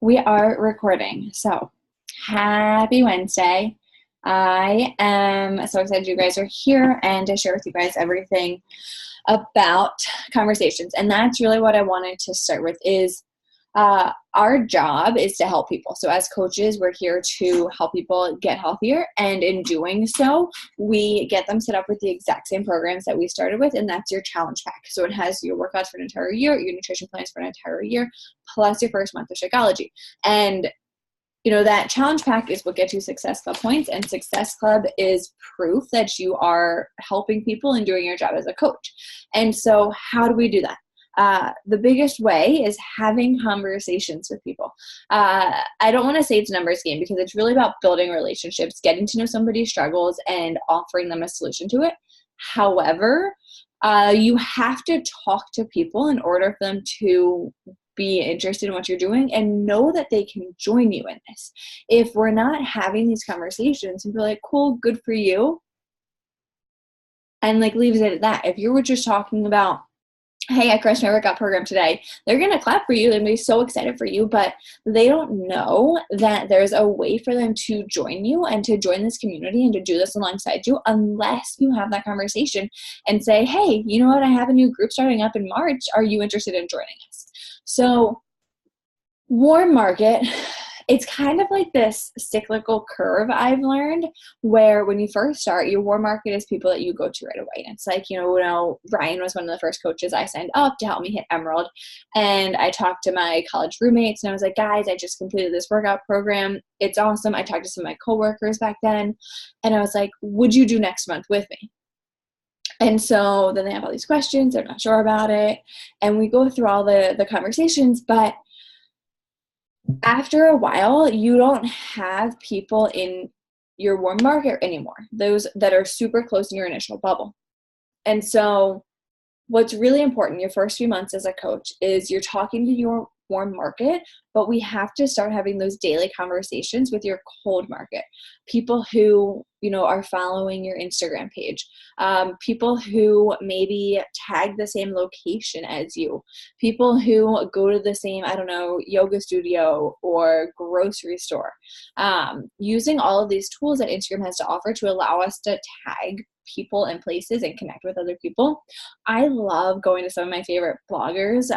We are recording. So, happy Wednesday. I am so excited you guys are here and to share with you guys everything about conversations. And that's really what I wanted to start with is our job is to help people. So as coaches, we're here to help people get healthier. And in doing so, we get them set up with the exact same programs that we started with. And that's your challenge pack. So it has your workouts for an entire year, your nutrition plans for an entire year, plus your first month of Shakeology. And that challenge pack is what gets you Success Club points, and Success Club is proof that you are helping people and doing your job as a coach. And so how do we do that? The biggest way is having conversations with people. I don't want to say it's a numbers game because it's really about building relationships, getting to know somebody's struggles, and offering them a solution to it. However, you have to talk to people in order for them to be interested in what you're doing and know that they can join you in this. If we're not having these conversations and be like, cool, good for you, and leaves it at that. If you were just talking about, hey, I crushed my workout program today, they're going to clap for you and be so excited for you, but they don't know that there's a way for them to join you and to join this community and to do this alongside you unless you have that conversation and say, hey, you know what? I have a new group starting up in March. Are you interested in joining us? So warm market, it's kind of like this cyclical curve I've learned where when you first start, your warm market is people that you go to right away. And it's like, Ryan was one of the first coaches I signed up to help me hit Emerald. And I talked to my college roommates and I was like, guys, I just completed this workout program. It's awesome. I talked to some of my coworkers back then. And I was like, would you do next month with me? And so then they have all these questions. They're not sure about it. And we go through all the conversations, but after a while, you don't have people in your warm market anymore, those that are super close in your initial bubble. And so what's really important your first few months as a coach is you're talking to your warm market, but we have to start having those daily conversations with your cold market. People who, are following your Instagram page, people who maybe tag the same location as you, people who go to the same, yoga studio or grocery store. Using all of these tools that Instagram has to offer to allow us to tag people and places and connect with other people. I love going to some of my favorite bloggers,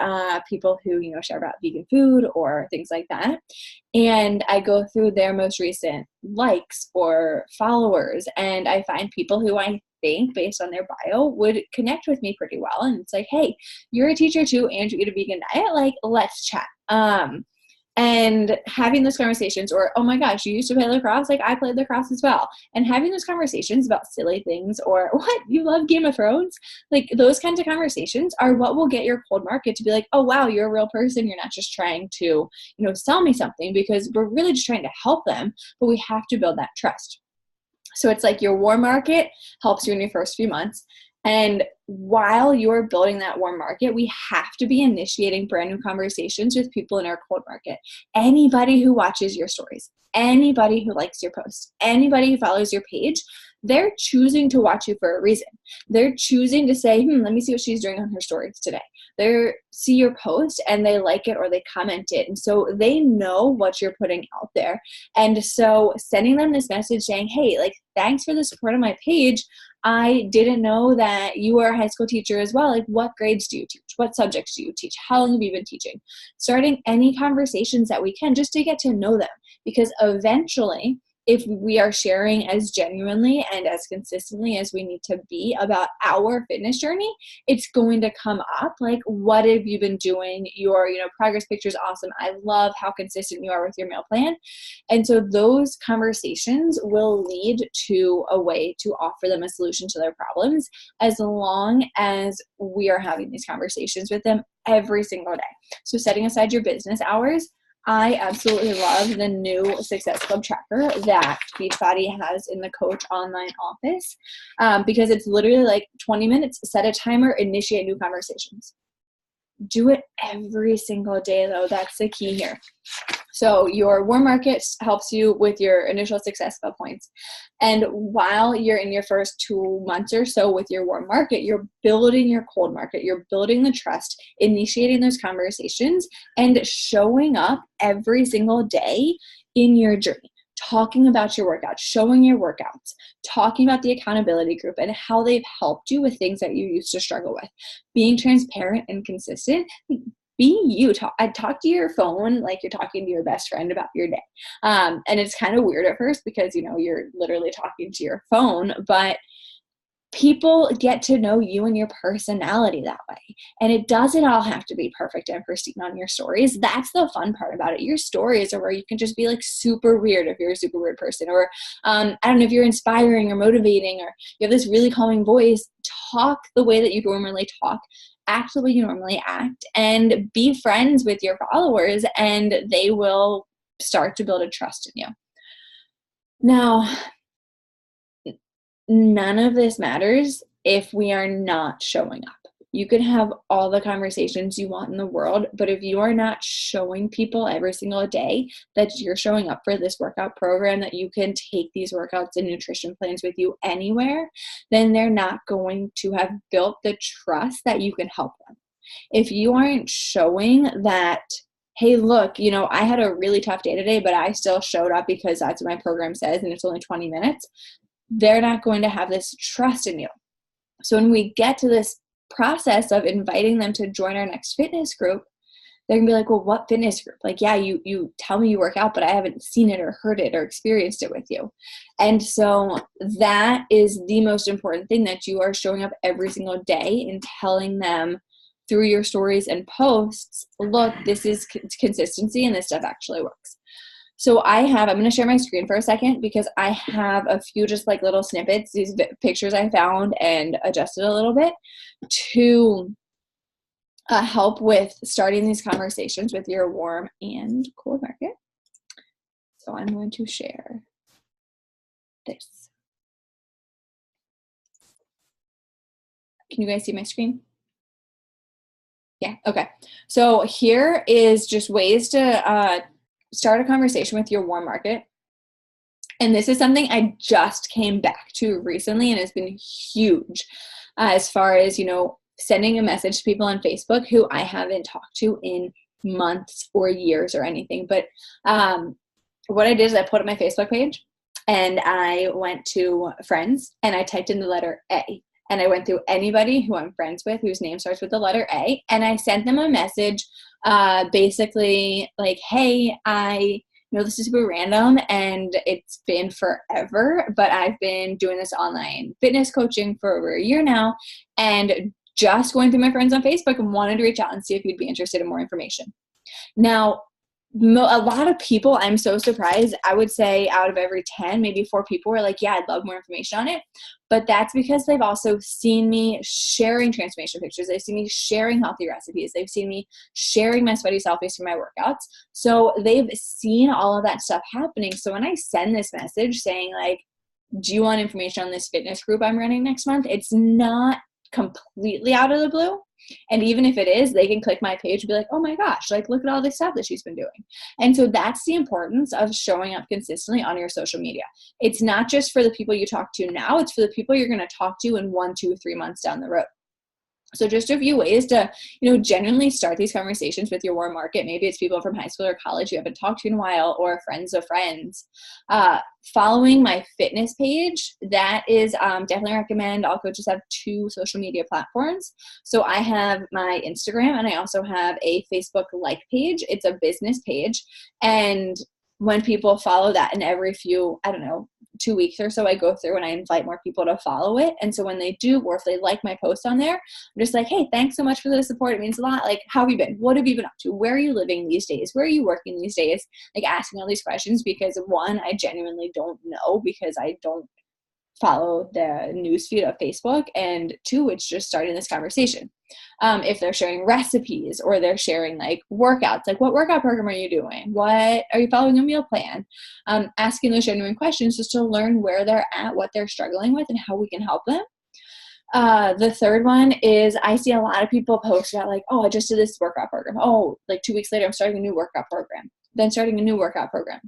people who, share about vegan food or things like that. And I go through their most recent likes or followers, and I find people who I think based on their bio would connect with me pretty well. And it's like, hey, you're a teacher too, and you eat a vegan diet, let's chat. And having those conversations, or, oh my gosh, you used to play lacrosse? I played lacrosse as well. And having those conversations about silly things, or what, you love Game of Thrones? Those kinds of conversations are what will get your cold market to be like, oh wow, you're a real person. You're not just trying to, sell me something, because we're really just trying to help them, but we have to build that trust. So it's like your warm market helps you in your first few months. And while you're building that warm market, we have to be initiating brand new conversations with people in our cold market. Anybody who watches your stories, anybody who likes your posts, anybody who follows your page, they're choosing to watch you for a reason. They're choosing to say, let me see what she's doing on her stories today. They see your post and they like it or they comment it. And so they know what you're putting out there. And so sending them this message saying, hey, thanks for the support on my page. I didn't know that you were a high school teacher as well. What grades do you teach? What subjects do you teach? How long have you been teaching? Starting any conversations that we can just to get to know them. Because eventually, if we are sharing as genuinely and as consistently as we need to be about our fitness journey, it's going to come up. What have you been doing? Your, progress picture is awesome. I love how consistent you are with your meal plan. And so those conversations will lead to a way to offer them a solution to their problems, as long as we are having these conversations with them every single day. So setting aside your business hours, I absolutely love the new Success Club tracker that Beachbody has in the Coach online office, because it's literally 20 minutes, set a timer, initiate new conversations. Do it every single day, though. That's the key here. So your warm market helps you with your initial success skill points. And while you're in your first 2 months or so with your warm market, you're building your cold market. You're building the trust, initiating those conversations, and showing up every single day in your journey. Talking about your workouts, showing your workouts, talking about the accountability group and how they've helped you with things that you used to struggle with. Being transparent and consistent. Being you. I'd talk to your phone like you're talking to your best friend about your day. And it's kind of weird at first because, you're literally talking to your phone, but people get to know you and your personality that way. And it doesn't all have to be perfect and pristine on your stories. That's the fun part about it. Your stories are where you can just be like super weird if you're a super weird person, or I don't know, if you're inspiring or motivating, or you have this really calming voice. Talk the way that you normally talk. Act the way you normally act, and be friends with your followers, and they will start to build a trust in you. Now, none of this matters if we are not showing up. You can have all the conversations you want in the world, but if you are not showing people every single day that you're showing up for this workout program, that you can take these workouts and nutrition plans with you anywhere, then they're not going to have built the trust that you can help them. If you aren't showing that, hey, look, I had a really tough day today, but I still showed up because that's what my program says and it's only 20 minutes, they're not going to have this trust in you. So when we get to this process of inviting them to join our next fitness group, they're gonna be like, well, what fitness group? Like, yeah, you tell me you work out, but I haven't seen it or heard it or experienced it with you. And so that is the most important thing, that you are showing up every single day and telling them through your stories and posts, look, this is consistency and this stuff actually works. So I'm going to share my screen for a second because I have a few just like little snippets, these pictures I found and adjusted a little bit to help with starting these conversations with your warm and cold market. So I'm going to share this. Can you guys see my screen? Yeah, okay. So here is just ways to start a conversation with your warm market. And this is something I just came back to recently and has been huge as far as, sending a message to people on Facebook who I haven't talked to in months or years or anything. But what I did is I put up my Facebook page and I went to friends and I typed in the letter A. And I went through anybody who I'm friends with whose name starts with the letter A, and I sent them a message basically like, hey, I know this is super random and it's been forever, but I've been doing this online fitness coaching for over a year now and just going through my friends on Facebook and wanted to reach out and see if you'd be interested in more information. Now, a lot of people, I'm so surprised, I would say out of every 10, maybe 4 people were like, yeah, I'd love more information on it. But that's because they've also seen me sharing transformation pictures. They've seen me sharing healthy recipes. They've seen me sharing my sweaty selfies from my workouts. So they've seen all of that stuff happening. So when I send this message saying like, do you want information on this fitness group I'm running next month? It's not completely out of the blue. And even if it is, they can click my page and be like, oh my gosh, like look at all this stuff that she's been doing. And so that's the importance of showing up consistently on your social media. It's not just for the people you talk to now, it's for the people you're going to talk to in 1, 2, 3 months down the road. So just a few ways to, genuinely start these conversations with your warm market. Maybe it's people from high school or college you haven't talked to in a while, or friends of friends. Following my fitness page, that is definitely recommend. All coaches have 2 social media platforms. So I have my Instagram and I also have a Facebook like page. It's a business page. And when people follow that, and every few, 2 weeks or so, I go through and I invite more people to follow it. And so when they do, or if they like my post on there, I'm just like, hey, thanks so much for the support. It means a lot. Like, how have you been? What have you been up to? Where are you living these days? Where are you working these days? Like asking all these questions because 1, I genuinely don't know because I don't follow the newsfeed of Facebook, and 2, it's just starting this conversation. If they're sharing recipes or they're sharing like workouts, like what workout program are you doing? What are you following a meal plan? Asking those genuine questions just to learn where they're at, what they're struggling with, and how we can help them. The third one is I see a lot of people post about like, oh, I just did this workout program. Oh, like 2 weeks later, I'm starting a new workout program. then starting a new workout program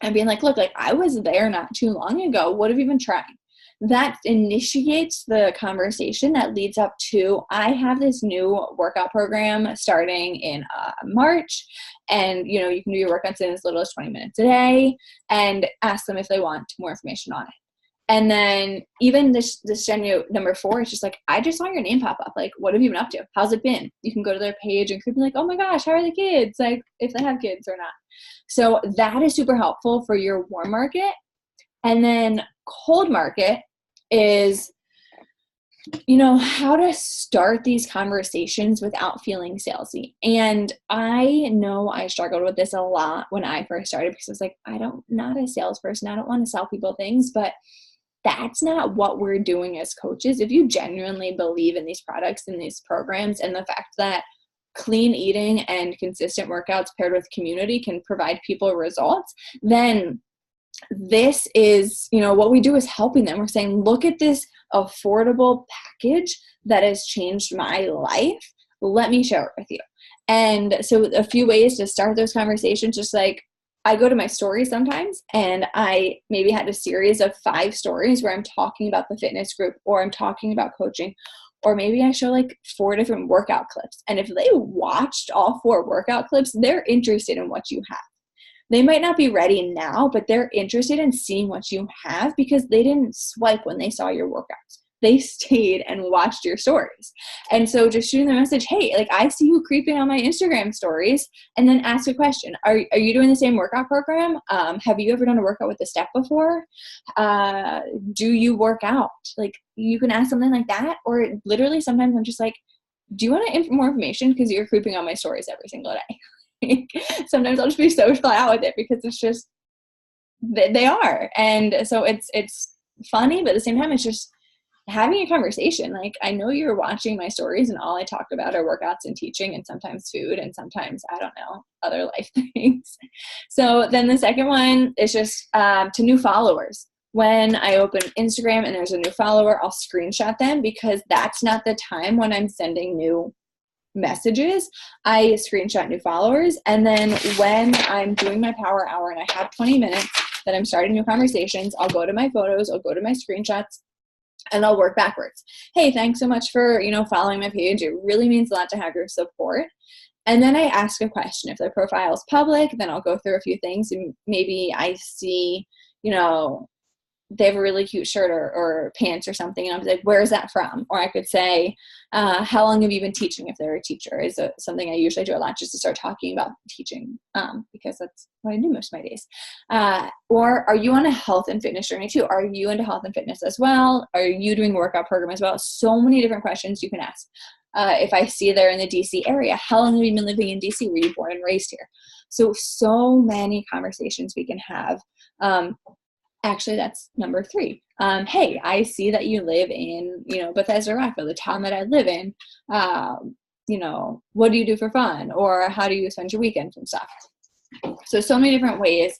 and being like, look, like I was there not too long ago. What have you been trying? That initiates the conversation that leads up to, I have this new workout program starting in March, and you can do your workouts in as little as 20 minutes a day, and ask them if they want more information on it. And then even this genuine number 4 is just like, I just saw your name pop up. Like, what have you been up to? How's it been? You can go to their page and could be like, oh my gosh, how are the kids? Like, if they have kids or not. So that is super helpful for your warm market. And then cold market is, how to start these conversations without feeling salesy. And I know I struggled with this a lot when I first started, because I was like, not a salesperson. I don't want to sell people things, but that's not what we're doing as coaches. If you genuinely believe in these products and these programs, and the fact that clean eating and consistent workouts paired with community can provide people results, then this is, what we do is helping them. We're saying, look at this affordable package that has changed my life. Let me share it with you. And so a few ways to start those conversations, just like, I go to my stories sometimes, and I maybe had a series of 5 stories where I'm talking about the fitness group, or I'm talking about coaching, or maybe I show like 4 different workout clips. And if they watched all 4 workout clips, they're interested in what you have. They might not be ready now, but they're interested in seeing what you have, because they didn't swipe when they saw your workouts. They stayed and watched your stories. And so just shooting the message, hey, like I see you creeping on my Instagram stories, and then ask a question. Are you doing the same workout program? Have you ever done a workout with a step before? Do you work out? Like, you can ask something like that. Or literally sometimes I'm just like, do you want more information? Because you're creeping on my stories every single day. Sometimes I'll just be so flat out with it, because it's just, they are. And so it's funny, but at the same time, it's just having a conversation. Like, I know you're watching my stories and all I talk about are workouts and teaching, and sometimes food, and sometimes, I don't know, other life things. So then the second one is just to new followers. When I open Instagram and there's a new follower, I'll screenshot them, because that's not the time when I'm sending new messages. I screenshot new followers. And then when I'm doing my power hour and I have 20 minutes that I'm starting new conversations, I'll go to my photos, I'll go to my screenshots, and I'll work backwards. Hey, thanks so much for, following my page. It really means a lot to have your support. And then I ask a question. If their profile is public, then I'll go through a few things, and maybe I see, they have a really cute shirt or pants or something, and I'm like, where is that from? Or I could say, how long have you been teaching, if they're a teacher? Is something I usually do a lot, just to start talking about teaching, because that's what I do most of my days. Or are you on a health and fitness journey too? Are you into health and fitness as well? Are you doing a workout program as well? So many different questions you can ask. If I see they're in the DC area, how long have you been living in DC? Were you born and raised here? So many conversations we can have. Actually, that's number 3. Hey, I see that you live in, Bethesda, Rockville, the town that I live in. What do you do for fun? Or how do you spend your weekends and stuff? So many different ways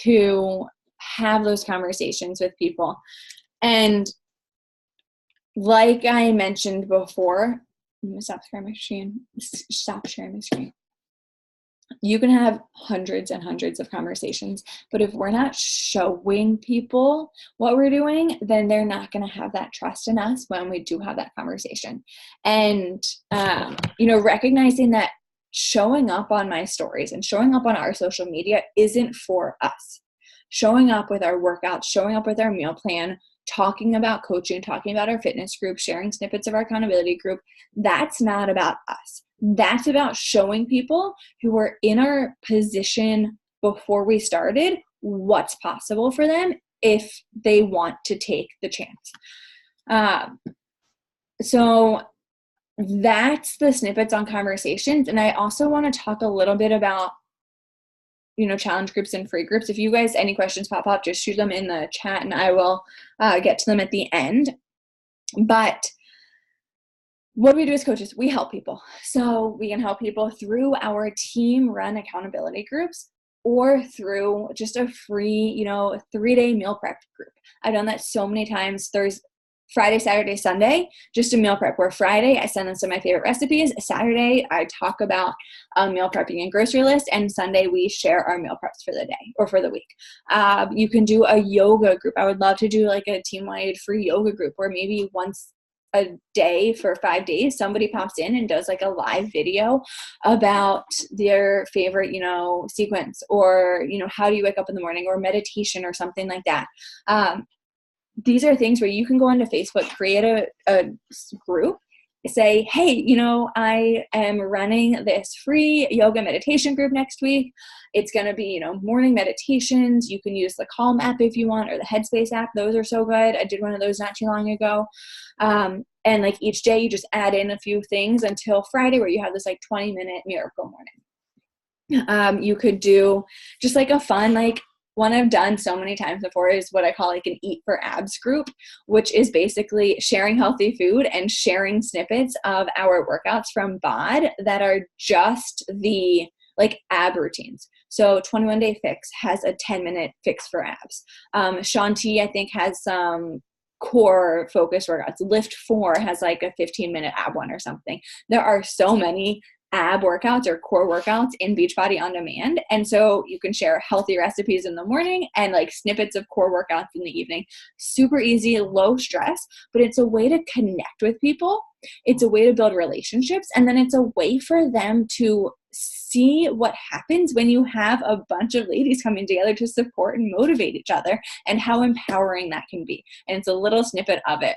to have those conversations with people. And like I mentioned before, I'm going to stop sharing my screen. You can have hundreds and hundreds of conversations, but if we're not showing people what we're doing, then they're not going to have that trust in us when we do have that conversation. And, recognizing that showing up on my stories and showing up on our social media isn't for us. Showing up with our workouts, showing up with our meal plan, talking about coaching, talking about our fitness group, sharing snippets of our accountability group, that's not about us. That's about showing people who were in our position before we started what's possible for them if they want to take the chance. So that's the snippets on conversations. And I also want to talk a little bit about, challenge groups and free groups. If you guys, any questions pop up, just shoot them in the chat and I will get to them at the end. But what do we do as coaches? We help people. So we can help people through our team-run accountability groups, or through just a free, 3-day meal prep group. I've done that so many times. Friday, Saturday, Sunday, just a meal prep, where Friday I send them some of my favorite recipes. Saturday I talk about meal prepping and grocery list, and Sunday we share our meal preps for the day or for the week. You can do a yoga group. I would love to do like a team-wide free yoga group where maybe once a day for 5 days, somebody pops in and does like a live video about their favorite, sequence, or, how do you wake up in the morning, or meditation or something like that. These are things where you can go onto Facebook, create a group, say, hey, I am running this free yoga meditation group next week. It's going to be, morning meditations. You can use the Calm app if you want, or the Headspace app. Those are so good. I did one of those not too long ago. And like each day you just add in a few things until Friday, where you have this like 20-minute miracle morning. You could do just like a fun, like, one I've done so many times before is what I call like an Eat for Abs group, which is basically sharing healthy food and sharing snippets of our workouts from BOD that are just the like ab routines. So 21 Day Fix has a 10-minute fix for abs. Shanti, I think, has some core focus workouts. Lift 4 has like a 15-minute ab one or something. There are so many ab workouts or core workouts in Beachbody On Demand. And so you can share healthy recipes in the morning and like snippets of core workouts in the evening. Super easy, low stress, but it's a way to connect with people. It's a way to build relationships. And then it's a way for them to see what happens when you have a bunch of ladies coming together to support and motivate each other, and how empowering that can be. And it's a little snippet of it.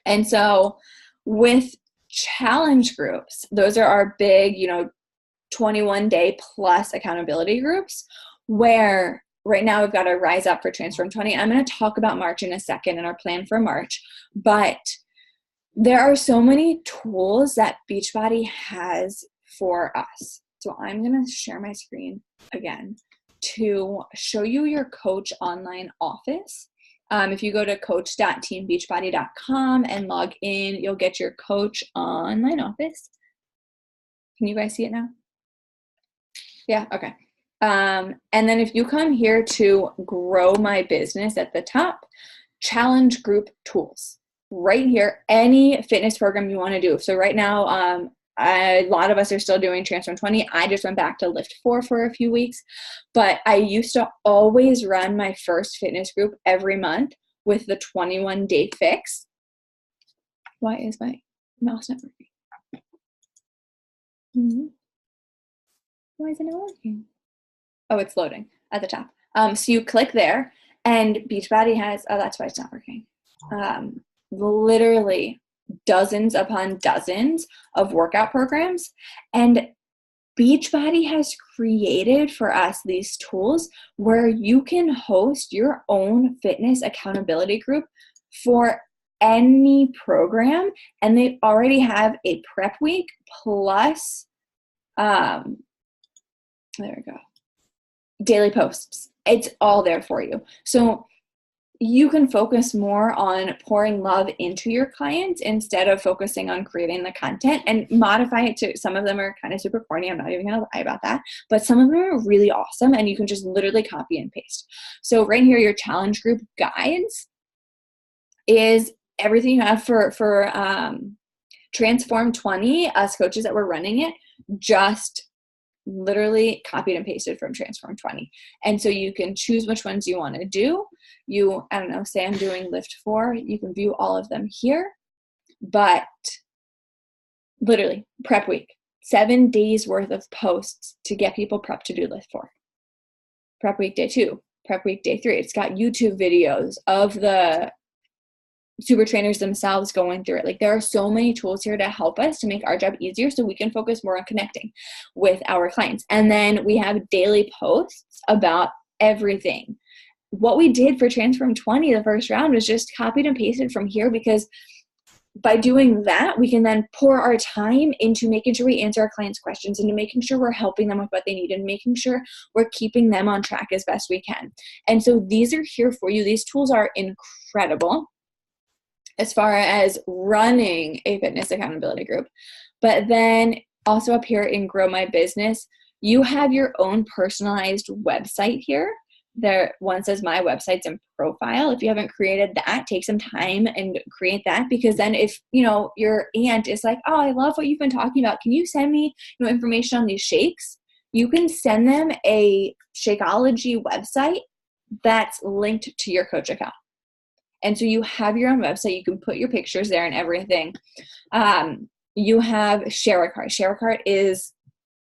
And so with challenge groups, those are our big, 21-day plus accountability groups, where right now we've got our Rise Up for Transform 20. I'm going to talk about March in a second and our plan for March, but there are so many tools that Beachbody has for us. So I'm going to share my screen again to show you your coach online office. If you go to coach.teambeachbody.com and log in, you'll get your coach online office. Can you guys see it now? Yeah, okay. And then if you come here to grow my business at the top, challenge group tools. Right here, any fitness program you want to do. So right now, a lot of us are still doing Transform 20. I just went back to Lift 4 for a few weeks, but I used to always run my first fitness group every month with the 21 Day Fix. Why is my mouse not working? Why is it not working? Oh, it's loading at the top. So you click there, and Beachbody has, oh, that's why it's not working. Literally dozens upon dozens of workout programs, and Beachbody has created for us these tools where you can host your own fitness accountability group for any program, and they already have a prep week plus there we go, daily posts. It's all there for you. So you can focus more on pouring love into your clients instead of focusing on creating the content, and modify it to, some of them are kind of super corny. I'm not even going to lie about that, but some of them are really awesome and you can just literally copy and paste. So right here, your challenge group guides is everything you have for Transform 20, us coaches that were running it, just literally copied and pasted from Transform 20. And so you can choose which ones you want to do. I don't know, say I'm doing Lift 4, you can view all of them here, but literally prep week, 7 days worth of posts to get people prepped to do Lift 4. Prep week day 2, prep week day 3. It's got YouTube videos of the super trainers themselves going through it. Like, there are so many tools here to help us to make our job easier so we can focus more on connecting with our clients. And then we have daily posts about everything. What we did for Transform 20, the first round, was just copied and pasted from here, because by doing that, we can then pour our time into making sure we answer our clients' questions, and to making sure we're helping them with what they need, and making sure we're keeping them on track as best we can. And so these are here for you. These tools are incredible as far as running a fitness accountability group. But then also up here in Grow My Business, you have your own personalized website here there, one says my website's in profile. If you haven't created that, take some time and create that, because then if, your aunt is like, oh, I love what you've been talking about, can you send me, information on these shakes? You can send them a Shakeology website that's linked to your coach account. And so you have your own website. You can put your pictures there and everything. You have ShareAcart. ShareAcart is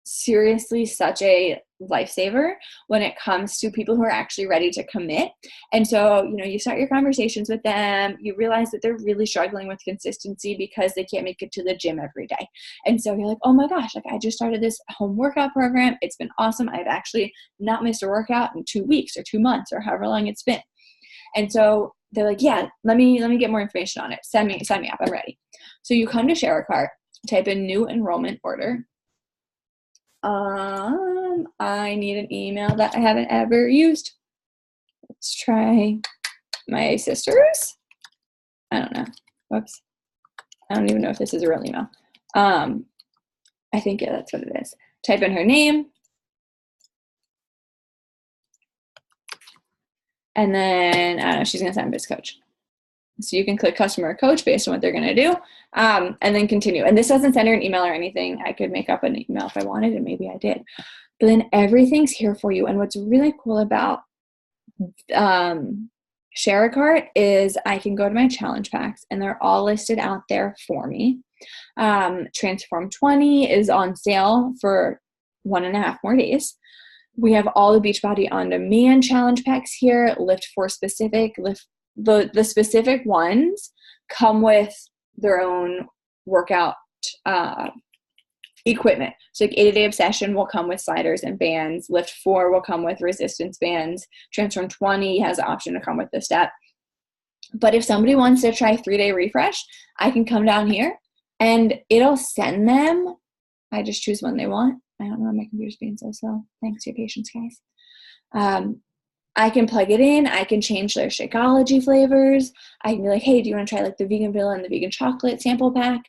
seriously such a lifesaver when it comes to people who are actually ready to commit. And so, you start your conversations with them, you realize that they're really struggling with consistency because they can't make it to the gym every day. And so you're like, oh my gosh, I just started this home workout program. It's been awesome. I've actually not missed a workout in 2 weeks or 2 months or however long it's been. And so they're like, yeah, let me get more information on it. Sign me up. I'm ready. So you come to ShareAcart, type in new enrollment order. I need an email that I haven't ever used. Let's try my sister's. I don't know. Whoops. I don't even know if this is a real email. I think, yeah, that's what it is. Type in her name. And then, I don't know, she's going to sign up as coach. So you can click customer or coach based on what they're going to do, and then continue. And this doesn't send her an email or anything. I could make up an email if I wanted, and maybe I did. But then everything's here for you. And what's really cool about ShareAcart is I can go to my challenge packs, and they're all listed out there for me. Transform 20 is on sale for 1.5 more days. We have all the Beachbody On Demand challenge packs here. Lift for specific. The specific ones come with their own workout equipment. So like 80 Day Obsession will come with sliders and bands. Lift 4 will come with resistance bands. Transform 20 has the option to come with the step. But if somebody wants to try 3-day refresh, I can come down here and it'll send them. I just choose one they want. I don't know why my computer's being so slow. Thanks for your patience, guys. I can plug it in. I can change their Shakeology flavors. I can be like, hey, do you want to try like the vegan vanilla and the vegan chocolate sample pack?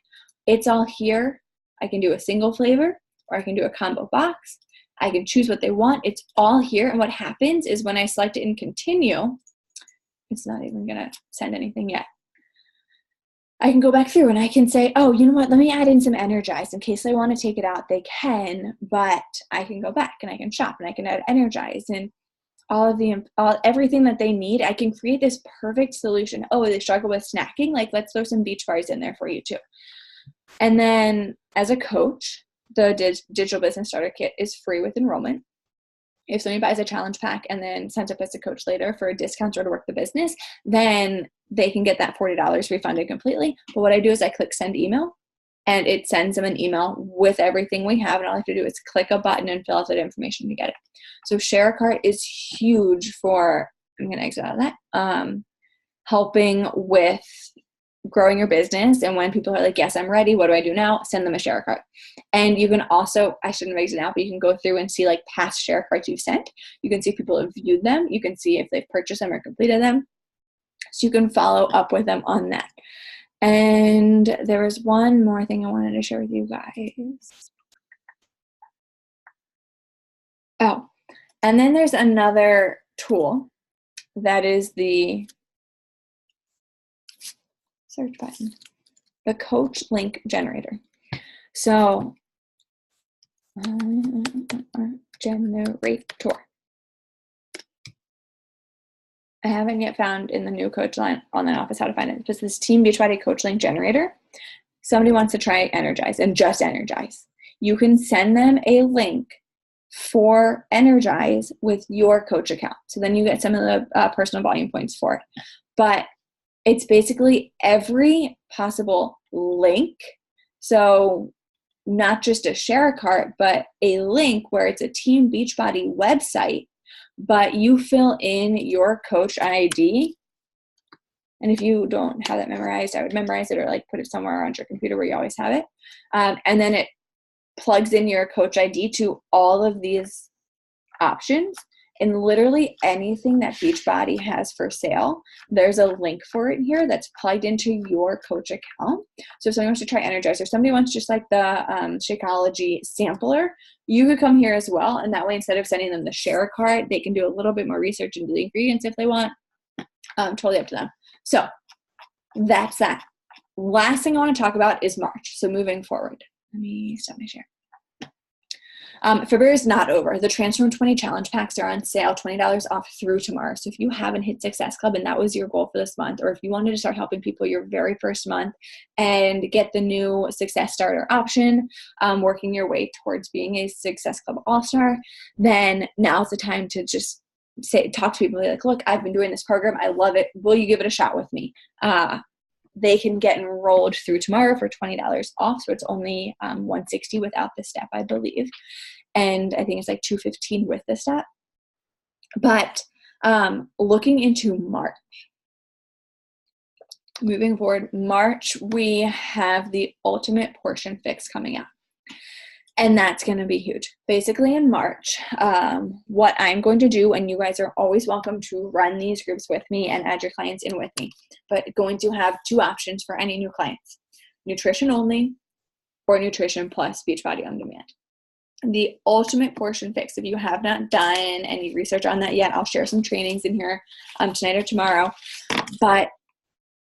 It's all here. I can do a single flavor, or I can do a combo box. I can choose what they want. It's all here. And what happens is when I select it and continue, it's not even going to send anything yet. I can go back through and I can say, oh, you know what? Let me add in some Energize in case they want to take it out. They can, but I can go back and I can shop and I can add Energize and everything that they need. I can create this perfect solution. Oh, they struggle with snacking? Like, let's throw some beach bars in there for you too. And then as a coach, the digital business starter kit is free with enrollment. If somebody buys a challenge pack and then signs up as a coach later for a discount or to work the business, then they can get that $40 refunded completely. But what I do is I click send email, and it sends them an email with everything we have. And all I have to do is click a button and fill out that information to get it. So ShareAcart is huge for, I'm going to exit out of that, helping with growing your business. And when people are like, yes, I'm ready, what do I do now? Send them a ShareAcart. And you can also, I shouldn't have exited out, but you can go through and see like past ShareAcarts you've sent. You can see if people have viewed them. You can see if they've purchased them or completed them. So you can follow up with them on that. And there was one more thing I wanted to share with you guys. Oh, and then there's another tool that is the search button, the coach link generator. So, generator. I haven't yet found in the new coach line online office how to find it. Just this Team Beachbody coach link generator. Somebody wants to try Energize and just Energize. You can send them a link for Energize with your coach account. So then you get some of the personal volume points for it. But it's basically every possible link. So not just a ShareAcart, but a link where it's a Team Beachbody website, but you fill in your coach ID. And if you don't have that memorized, I would memorize it or like put it somewhere on your computer where you always have it. And then it plugs in your coach ID to all of these options. And literally anything that Beachbody has for sale, there's a link for it here that's plugged into your coach account. So if somebody wants to try Energizer, somebody wants just like the Shakeology sampler, you could come here as well. And that way, instead of sending them the share card, they can do a little bit more research into the ingredients if they want. Totally up to them. So that's that. Last thing I want to talk about is March. So moving forward, let me stop my share. February is not over. The Transform 20 challenge packs are on sale, $20 off through tomorrow. So if you haven't hit Success Club and that was your goal for this month, or if you wanted to start helping people your very first month and get the new Success Starter option, working your way towards being a Success Club All-Star, then now's the time to just talk to people like, look, I've been doing this program. I love it. Will you give it a shot with me? They can get enrolled through tomorrow for $20 off. So it's only $160 without the step, I believe. And I think it's like $215 with the step. But looking into March, moving forward, March, we have the Ultimate Portion Fix coming out. And that's going to be huge. Basically in March, what I'm going to do, and you guys are always welcome to run these groups with me and add your clients in with me, but going to have two options for any new clients: nutrition only or nutrition plus Beachbody on demand. The Ultimate Portion Fix, if you have not done any research on that yet, I'll share some trainings in here tonight or tomorrow. But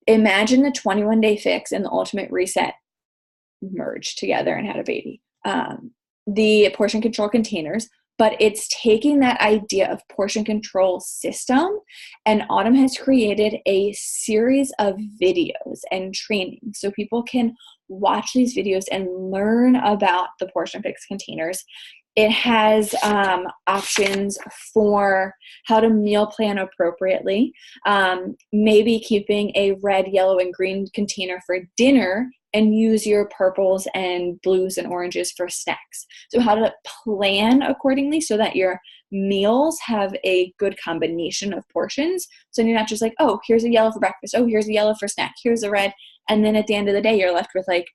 imagine the 21-day fix and the Ultimate Reset merged together and had a baby. The portion control containers, but it's taking that idea of portion control system, and Autumn has created a series of videos and training so people can watch these videos and learn about the portion fix containers. It has options for how to meal plan appropriately, maybe keeping a red, yellow, and green container for dinner and use your purples and blues and oranges for snacks. So how to plan accordingly so that your meals have a good combination of portions. So you're not just like, oh, here's a yellow for breakfast. Oh, here's a yellow for snack. Here's a red. And then at the end of the day, you're left with like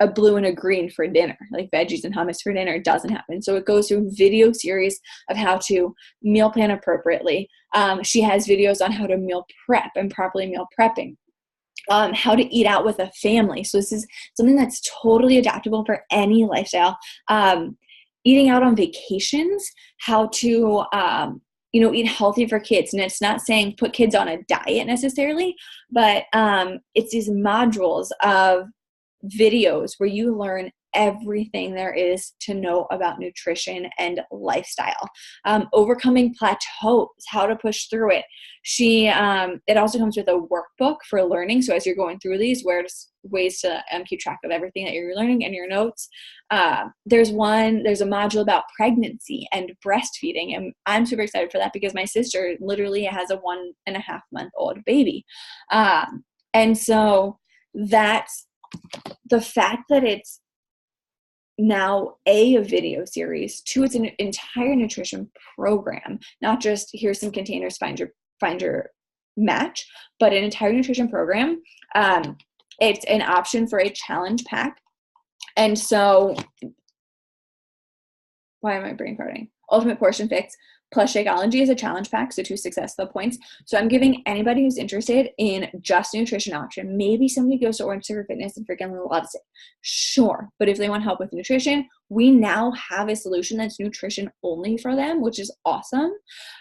a blue and a green for dinner, like veggies and hummus for dinner. It doesn't happen. So it goes through video series of how to meal plan appropriately. She has videos on how to meal prep and properly meal prepping. How to eat out with a family. So this is something that's totally adaptable for any lifestyle. Eating out on vacations, how to, eat healthy for kids. And it's not saying put kids on a diet necessarily, but it's these modules of videos where you learn everything there is to know about nutrition and lifestyle. Overcoming plateaus, how to push through it. It also comes with a workbook for learning. So as you're going through these, ways to keep track of everything that you're learning and your notes. There's a module about pregnancy and breastfeeding. And I'm super excited for that because my sister literally has a 1.5-month-old baby. And so that's the fact that it's now a video series, two, it's an entire nutrition program, not just here's some containers, find your match, but an entire nutrition program. It's an option for a challenge pack. And so why am I brain farting? Ultimate Portion Fix plus Shakeology is a challenge pack, so 2 Success Club points. So I'm giving anybody who's interested in just nutrition option. Maybe somebody goes to Orange Sugar Fitness and freaking loves it. Sure. But if they want help with nutrition, we now have a solution that's nutrition only for them, which is awesome.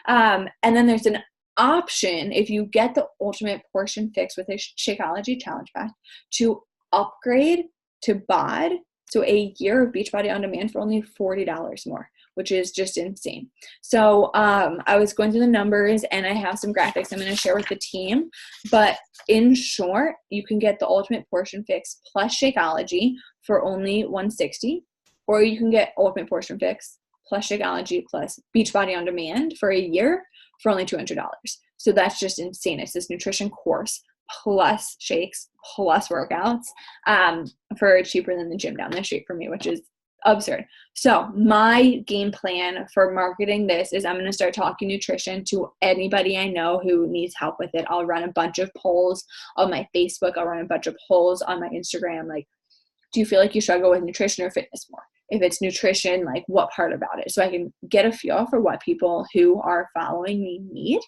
And then there's an option, if you get the Ultimate Portion Fix with a Shakeology challenge pack, to upgrade to BOD, so a year of Beachbody on demand for only $40 more, which is just insane. So I was going through the numbers and I have some graphics I'm going to share with the team. But in short, you can get the Ultimate Portion Fix plus Shakeology for only $160, or you can get Ultimate Portion Fix plus Shakeology plus Beachbody on demand for a year for only $200. So that's just insane. It's this nutrition course plus shakes plus workouts for cheaper than the gym down the street for me, which is absurd. So my game plan for marketing this is I'm going to start talking nutrition to anybody I know who needs help with it. I'll run a bunch of polls on my Facebook. I'll run a bunch of polls on my Instagram. Like, do you feel like you struggle with nutrition or fitness more? if it's nutrition, like what part about it, so I can get a feel for what people who are following me need.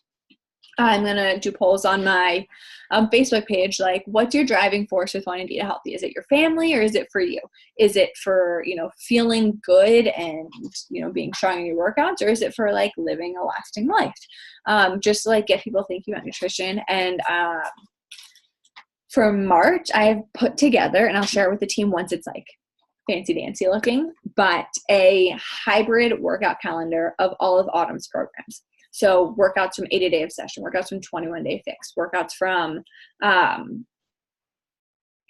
I'm going to do polls on my Facebook page, like what's your driving force with wanting to eat healthy? Is it your family or is it for you? Is it for, feeling good and, being strong in your workouts, or is it for like living a lasting life? Just to like get people thinking about nutrition. And for March, I've put together, and I'll share it with the team once it's like fancy dancy looking, but a hybrid workout calendar of all of Autumn's programs. So workouts from 80-day obsession, workouts from 21-day fix, workouts from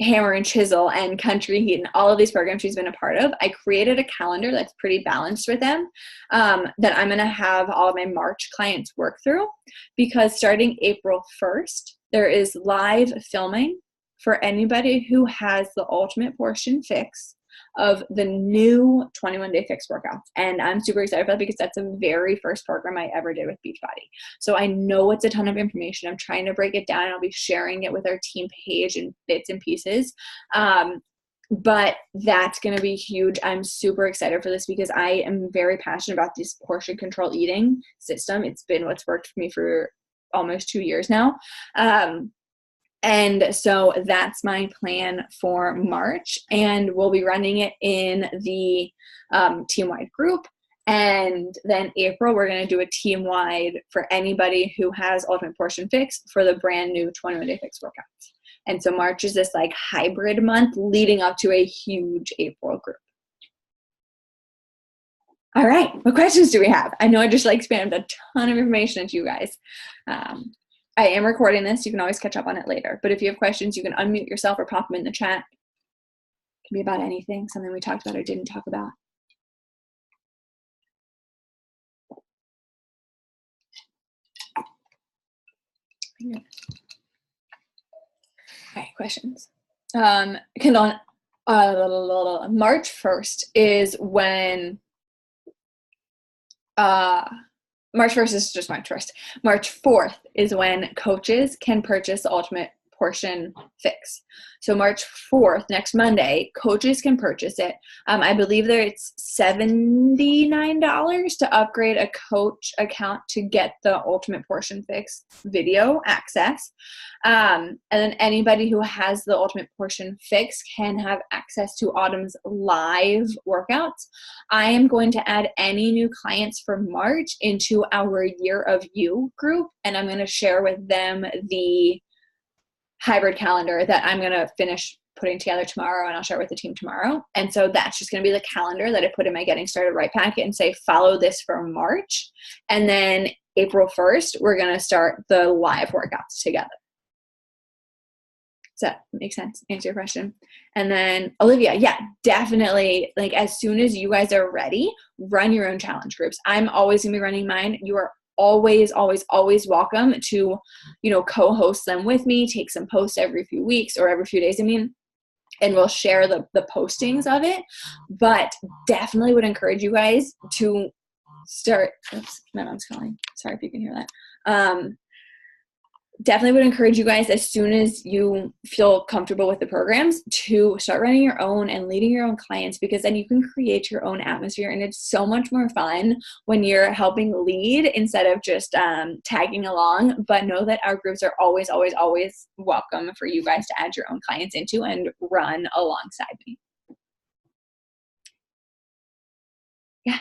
hammer and chisel and country heat, and all of these programs she's been a part of. I created a calendar that's pretty balanced with them that I'm going to have all of my March clients work through, because starting April 1st, there is live filming for anybody who has the Ultimate Portion Fix of the new 21-day fix workouts. And I'm super excited about that because that's the very first program I ever did with Beachbody. So I know it's a ton of information. I'm trying to break it down. I'll be sharing it with our team page in bits and pieces. But that's going to be huge. I'm super excited for this because I am very passionate about this portion control eating system. It's been what's worked for me for almost 2 years now. And so that's my plan for March, and we'll be running it in the team-wide group. And then April, we're going to do a team-wide for anybody who has Ultimate Portion Fix for the brand new 21-day fix workouts. And so March is this like hybrid month leading up to a huge April group. All right, what questions do we have? I know I just like spammed a ton of information into you guys. I am recording this. You can always catch up on it later. But if you have questions, you can unmute yourself or pop them in the chat. It can be about anything, something we talked about or didn't talk about. Okay, questions. Kendall, March 1st is when March 1st is just March 1st. March 4th is when coaches can purchase the Ultimate Portion Fix. So March 4th, next Monday, coaches can purchase it. I believe it's $79 to upgrade a coach account to get the Ultimate Portion Fix video access. And then anybody who has the Ultimate Portion Fix can have access to Autumn's live workouts. I am going to add any new clients for March into our Year of You group, and I'm going to share with them the hybrid calendar that I'm going to finish putting together tomorrow, and I'll share with the team tomorrow. And so that's just going to be the calendar that I put in my Getting Started Right packet and say, follow this for March. And then April 1st, we're going to start the live workouts together. Does that make sense? Answer your question. And then Olivia, yeah, definitely. Like as soon as you guys are ready, run your own challenge groups. I'm always going to be running mine. You are always welcome to, co-host them with me, take some posts every few weeks or every few days, and we'll share the postings of it. But definitely would encourage you guys to start. Oops, my mom's calling. Sorry if you can hear that. Definitely would encourage you guys, as soon as you feel comfortable with the programs, to start running your own and leading your own clients, because then you can create your own atmosphere. And it's so much more fun when you're helping lead instead of just tagging along. But know that our groups are always welcome for you guys to add your own clients into and run alongside me. Yeah.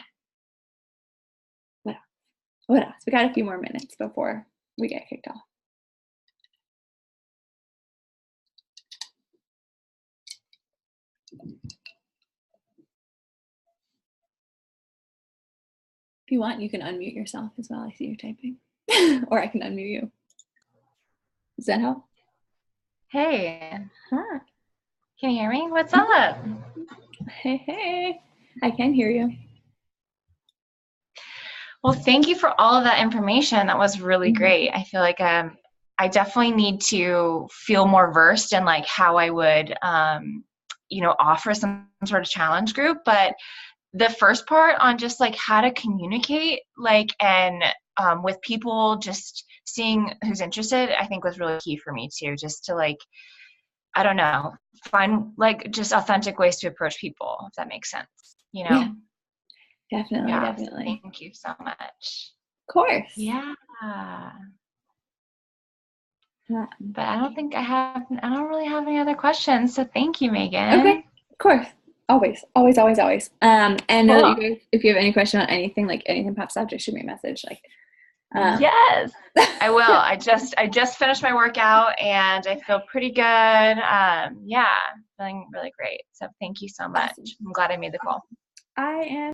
What else? We got a few more minutes before we get kicked off. If you want, you can unmute yourself as well. I see you typing. Or I can unmute you. Does that help? Hey. Huh. Can you hear me? What's up? Hey. I can hear you. Well, thank you for all of that information. That was really great. I feel like I definitely need to feel more versed in like how I would, offer some sort of challenge group. But the first part on just like how to communicate, and with people, just seeing who's interested, I think was really key for me too, just to I don't know, find like just authentic ways to approach people, if that makes sense, you know? Yeah, definitely, Yeah. definitely. Thank you so much. Of course. Yeah. Yeah. But I don't really have any other questions. So thank you, Okay, Megan. of course. Always, always, always, always. And know that you Cool. guys, if you have any question on anything, like anything pops up, just shoot me a message. Like, Yes, I will. yeah. I just finished my workout and I feel pretty good. Yeah, feeling really great. So thank you so much. Awesome. I'm glad I made the call. I am